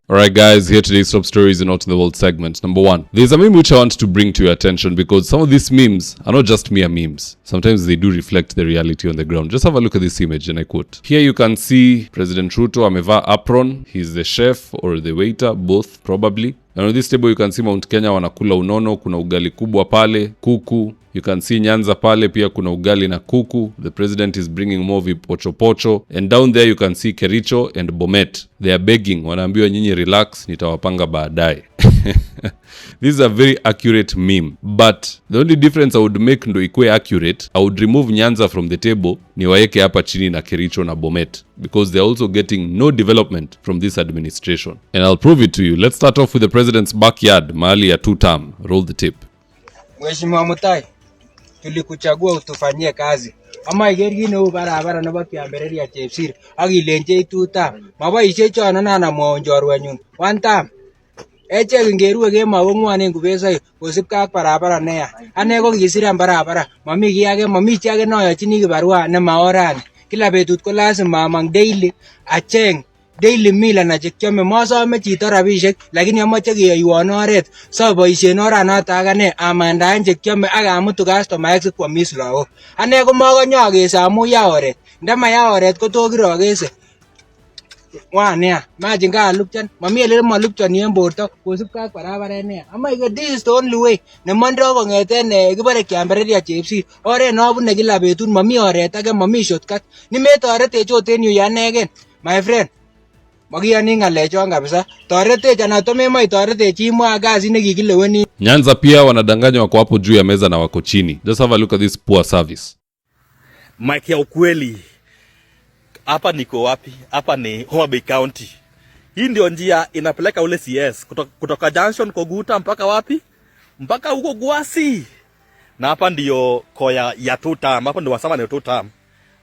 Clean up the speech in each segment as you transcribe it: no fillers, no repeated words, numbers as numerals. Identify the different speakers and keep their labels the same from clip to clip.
Speaker 1: Alright guys, here today's top stories in Out in the World segment. Number 1. There's a meme which I want to bring to your attention because some of these memes are not just mere memes. Sometimes they do reflect the reality on the ground. Just have a look at this image and I quote. Here you can see President Ruto amevaa apron. He's the chef or the waiter, both probably. And on this table you can see Mount Kenya wanakula unono, kuna ugali kubwa pale, kuku. You can see Nyanza pale pia kuna ugali na kuku. The president is bringing more vipochopocho. And down there you can see Kericho and Bomet. They are begging, wanaambiwa nyinyi relax, nitawapanga baadaye. This is a very accurate meme. But the only difference I would make ndo ikue accurate, I would remove Nyanza from the table, niwaeke hapa chini na Kericho na Bomet. Because they are also getting no development from this administration. And I'll prove it to you. Let's start off with the president's backyard, mahali ya 2-term. Roll the tape.
Speaker 2: Mheshimiwa Mutai, tulikuchagua utufanyie kazi. Ama igergine u barabara nebo Kiambereri ya Chepsir akilenje 2-term. Maboisie chono na mwonjorwenyun 1-term. Eche ngeruwe kema kongwanen kubesoi kosipke ak barabara neya. Ane ko kisiran barabara, mami kiy age, mami chi age noyochini kibarua nema orani. Kila betut ko lazima amang daily acheng daily meal ana chekiame. Masome chito rabishek lakini amoche keyoiwon oret soboisien oranoto akane amandaen chekiame ak amutu customer ex kwamis lagok. Ane ko makonyo akese amu ya oret. Ndama ya oret ko to kirokese. Wania, imagine ka lupchan, mami ele malupchani en borto kosipke ak barabaret neya. Ama this is the only way nemondo kongeten kibore Kiambereri ya Chepsir. Oret nobune kila betut, mami oret age, mami shortcut. Nimetoretech ot en yu yanegen. My friend, makiyani ngalechon kabisa. Toretech anan tomemoe toretech imwa kazi nekikileweni.
Speaker 1: Nyanza pia wanadanganya wako hapo juu ya meza na wako chini. Just have a look at this poor service.
Speaker 3: Mike ya ukweli. Hapa niko wapi? Hapa ni Homa Bay County. Hii ndio njia inapeleka ule CS kutoka Junction Koguta mpaka wapi? Mpaka huko Gwasi. Na hapa ndio koya ya 2-term. Hapa ndio wasama ni 2-term.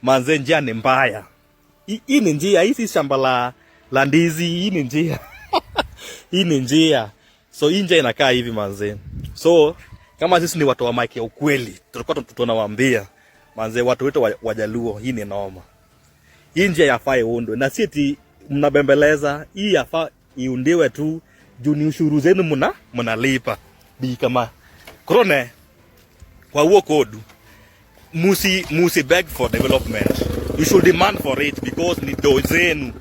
Speaker 3: Manze njia ni mbaya. Hii ni njia, hii si shamba la ndizi, hii ni njia. Hii ni njia. So hii njia inakaa hivi manze. So kama sisi ni watu wa Mike ya ukweli, tulikuwa tunawaambia manze watu wetu wajaluo, hii ni noma. Hii njia yafaa iundwe na si eti mnabembeleza. Hii yafaa iundiwe tu juu ni ushuru zenu mnalipa. Bi kama krone kwa huo code musi beg for development. You should demand for it because ni do zenu.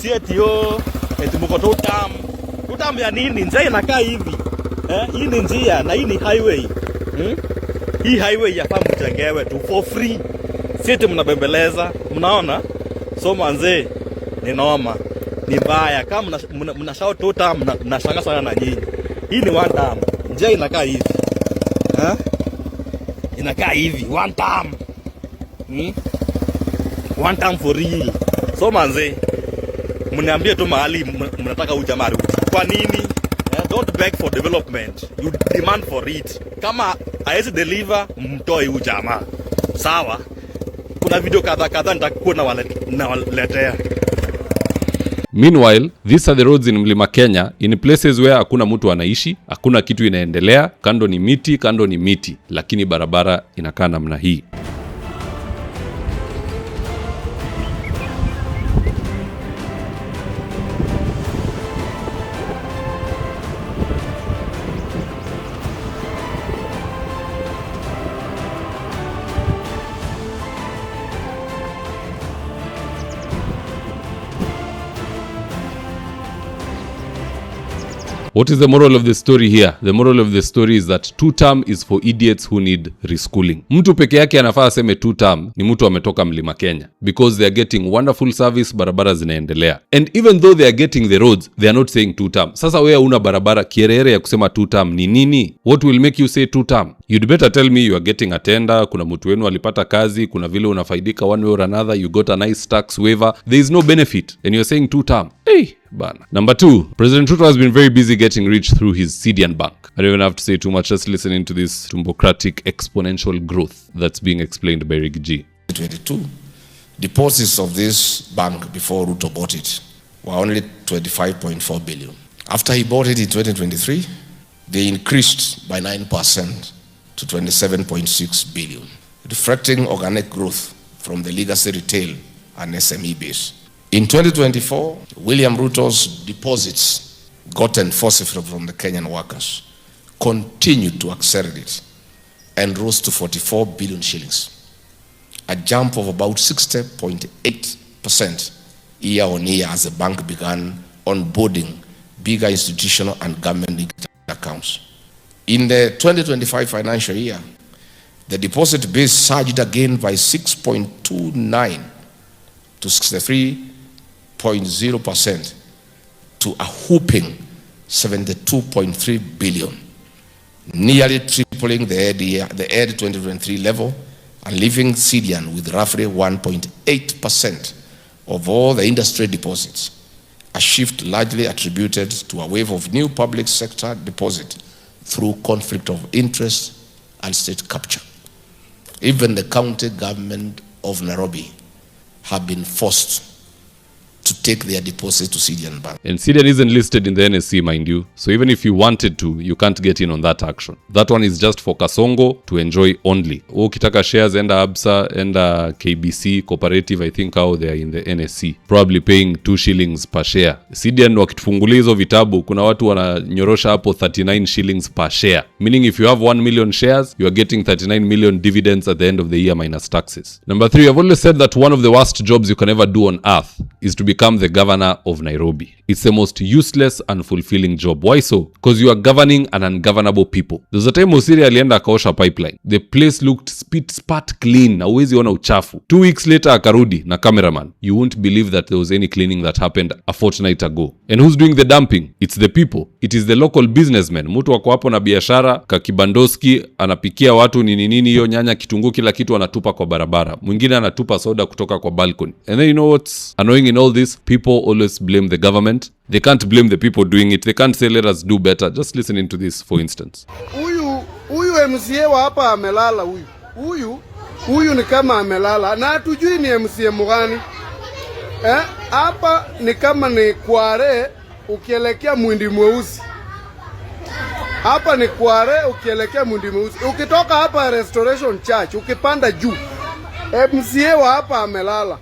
Speaker 3: Si eti eti mko 2-term ya nini? Njia inakaa hivi. Hii ni njia na hii ni highway. Hii highway yafaa mjengewe tu for free. Sisi mnabembeleza, mnaona? So manze, ni noma, ni mbaya. Kama mnashao 2-term, mnashanga sana na nyinyi. Hii ni 1-term. Njia inakaa hivi. Inakaa hivi, 1-term. 1-term for real. So manze, mniambie tu mahali mnataka ujamaa rudi. Kwa nini? Don't beg for development. You demand for it. Kama haezi deliver, mtoi ujamaa. Sawa? Kuna video kadha nitakuwa nawaletea.
Speaker 1: Meanwhile, these are the roads in Mlima Kenya, in places where hakuna mtu anaishi, hakuna kitu inaendelea, kando ni miti, lakini barabara inakaa namna hii. What is the moral of the story here? The moral of the story is that 2-term is for idiots who need reschooling. Mtu peke yake anafaa aseme 2-term ni mtu ametoka Mlima Kenya. Because they are getting wonderful service, barabara zinaendelea. And even though they are getting the roads, they are not saying 2-term. Sasa wewe una barabara kierere ya kusema 2-term ni nini? What will make you say 2-term? You'd better tell me you are getting a tender, kuna mtu wenu alipata kazi, kuna vile unafaidika one way or another, you got a nice tax waiver. There is no benefit and you're saying 2-term. Hey, bana. Number 2, President Ruto has been very busy getting rich through his CDN bank. I don't even have to say too much, just listening to this tumbocratic exponential growth that's being explained by Rick G.
Speaker 4: 2022, deposits of this bank before Ruto bought it were only 25.4 billion. After he bought it in 2023, they increased by 9% to 27.6 billion, reflecting organic growth from the legacy retail and SME base. In 2024, William Ruto's deposits gotten forcibly from the Kenyan workers continued to accelerate and rose to 44 billion shillings, a jump of about 60.8% year on year as the bank began onboarding bigger institutional and government accounts. In the 2025 financial year, the deposit base surged again by 6.29 to 63.0% to a whooping 72.3 billion, nearly tripling the ED 2023 level and leaving CDN with roughly 1.8% of all the industry deposits, a shift largely attributed to a wave of new public sector deposit through conflict of interest and state capture. Even the county government of Nairobi have been forced to take their deposit to CDN Bank.
Speaker 1: And CDN isn't listed in the NSC, mind you. So even if you wanted to, you can't get in on that action. That one is just for Kasongo to enjoy only. Ukitaka shares, enda Absa, enda KBC, Cooperative, I think how they are in the NSC. Probably paying 2 shillings per share. CDN wakitufungulia hizo vitabu, kuna watu wananyorosha hapo 39 shillings per share. Meaning if you have 1 million shares, you are getting 39 million dividends at the end of the year minus taxes. Number 3, I've always said that one of the worst jobs you can ever do on earth is to become the governor of Nairobi. It's the most useless and fulfilling job. Why so? Because you are governing an ungovernable people. There's a time Osiri alienda akaosha pipeline. The place looked spat clean. Hauwezi ona uchafu. 2 weeks later akarudi na cameraman. You won't believe that there was any cleaning that happened a fortnight ago. And who's doing the dumping? It's the people. It is the local businessmen. Mtu wako hapo na biashara, kakibandoski, anapikia watu nini hiyo nyanya, kitunguu, kila kitu anatupa kwa barabara. Mwingine anatupa soda kutoka kwa balcony. And then you know what's annoying in all this? People always blame the government. They can't blame the people doing it. They can't say let us do better. Just listening to this for instance.
Speaker 5: Huyu MCA wa hapa amelala huyu ni kama amelala na hatujui ni MCA mgani. Hapa ni kama ni Kware ukielekea Mwindi Mweusi. Hapa ni Kware ukielekea Mwindi Mweusi. Ukitoka hapa Restoration Church ukipanda juu, MCA wa hapa amelala.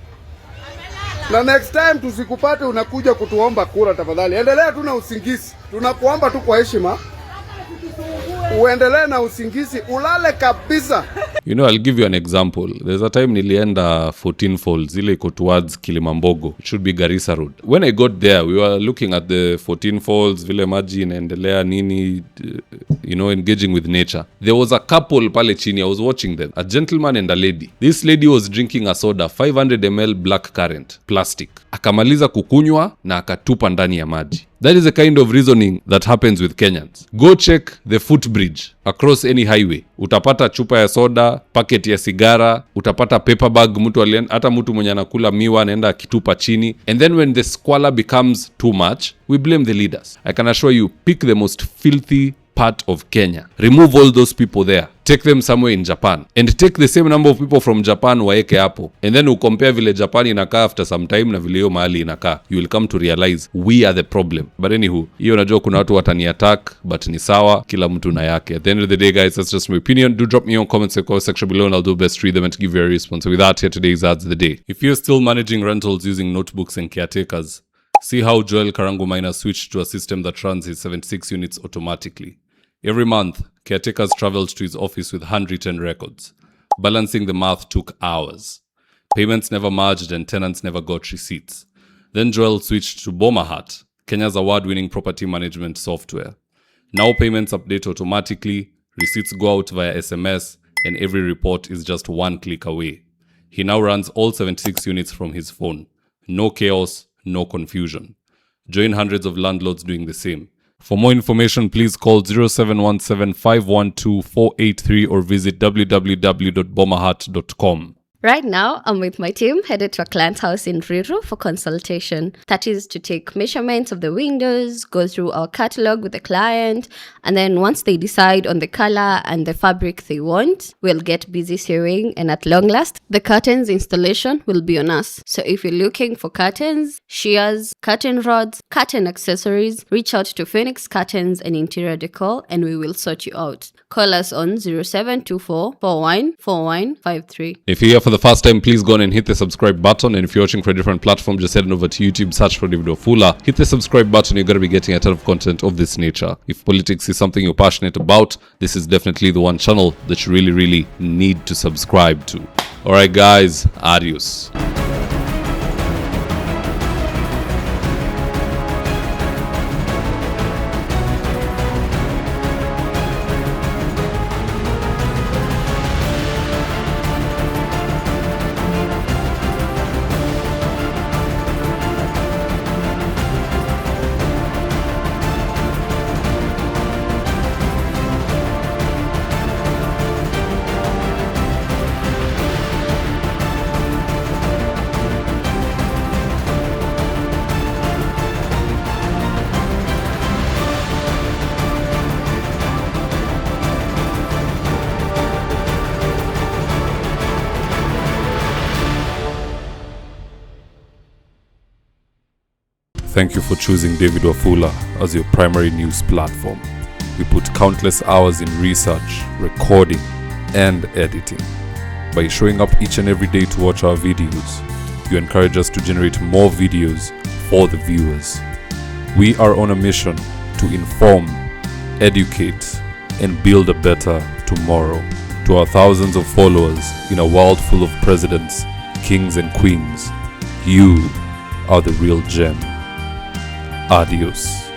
Speaker 5: Na next time tusikupate unakuja kutuomba kura tafadhali. Endelea tu na usingizi. Tunakuomba tu kwa heshima. Uendelee na usingizi, ulale kabisa.
Speaker 1: You know, I'll give you an example. There's a time nilienda 14 Falls, ile iko towards Kilimambogo. It should be Garissa Road. When I got there, we were looking at the 14 Falls, vile maji inaendelea nini, you know, engaging with nature. There was a couple pale chini, I was watching them. A gentleman and a lady. This lady was drinking a soda, 500 ml black currant, plastic. Akamaliza kukunywa na akatupa ndani ya maji. That is the kind of reasoning that happens with Kenyans. Go check the footbridge across any highway. Utapata chupa ya soda, packet ya sigara, utapata paper bag, hata mtu mwenye anakula miwa anaenda akitupa chini. And then when the squalor becomes too much, we blame the leaders. I can assure you, pick the most filthy part of Kenya. Remove all those people there. Take them somewhere in Japan. And take the same number of people from Japan waeke hapo. And then compare vile Japan inakaa after some time na vile hiyo mahali inakaa. You will come to realize we are the problem. But anywho, hiyo najua kuna watu watani attack, but ni sawa, kila mtu na yake. At the end of the day, guys, that's just my opinion. Do drop me your comments in the comment section below and I'll do best to read them and to give you a response. So with that, here today's ads of the day. If you're still managing rentals using notebooks and caretakers, see how Joel Karangu Maina switched to a system that runs his 76 units automatically. Every month, caretakers traveled to his office with handwritten records. Balancing the math took hours. Payments never merged and tenants never got receipts. Then Joel switched to Bomahat, Kenya's award-winning property management software. Now payments update automatically, receipts go out via SMS, and every report is just one click away. He now runs all 76 units from his phone. No chaos, no confusion. Join hundreds of landlords doing the same. For more information, please call 0717-512-483 or visit www.bomahat.com.
Speaker 6: Right now, I'm with my team headed to a client's house in Ruto for consultation. That is to take measurements of the windows, go through our catalog with the client, and then once they decide on the color and the fabric they want, we'll get busy sewing, and at long last, the curtains installation will be on us. So if you're looking for curtains, shears, curtain rods, curtain accessories, reach out to Phoenix Curtains and Interior Decor and we will sort you out. call us on 0724 414153.
Speaker 1: If you're here for the first time, please go on and hit the subscribe button. And if you're watching for a different platform, just head on over to YouTube, search for David Wafula, hit the subscribe button. You're going to be getting a ton of content of this nature. If politics is something you're passionate about, this is definitely the one channel that you really need to subscribe to. Alright guys, adios. Thank you for choosing David Wafula as your primary news platform. We put countless hours in research, recording, and editing. By showing up each and every day to watch our videos, you encourage us to generate more videos for the viewers. We are on a mission to inform, educate, and build a better tomorrow. To our thousands of followers in a world full of presidents, kings, and queens, you are the real gem. Adios.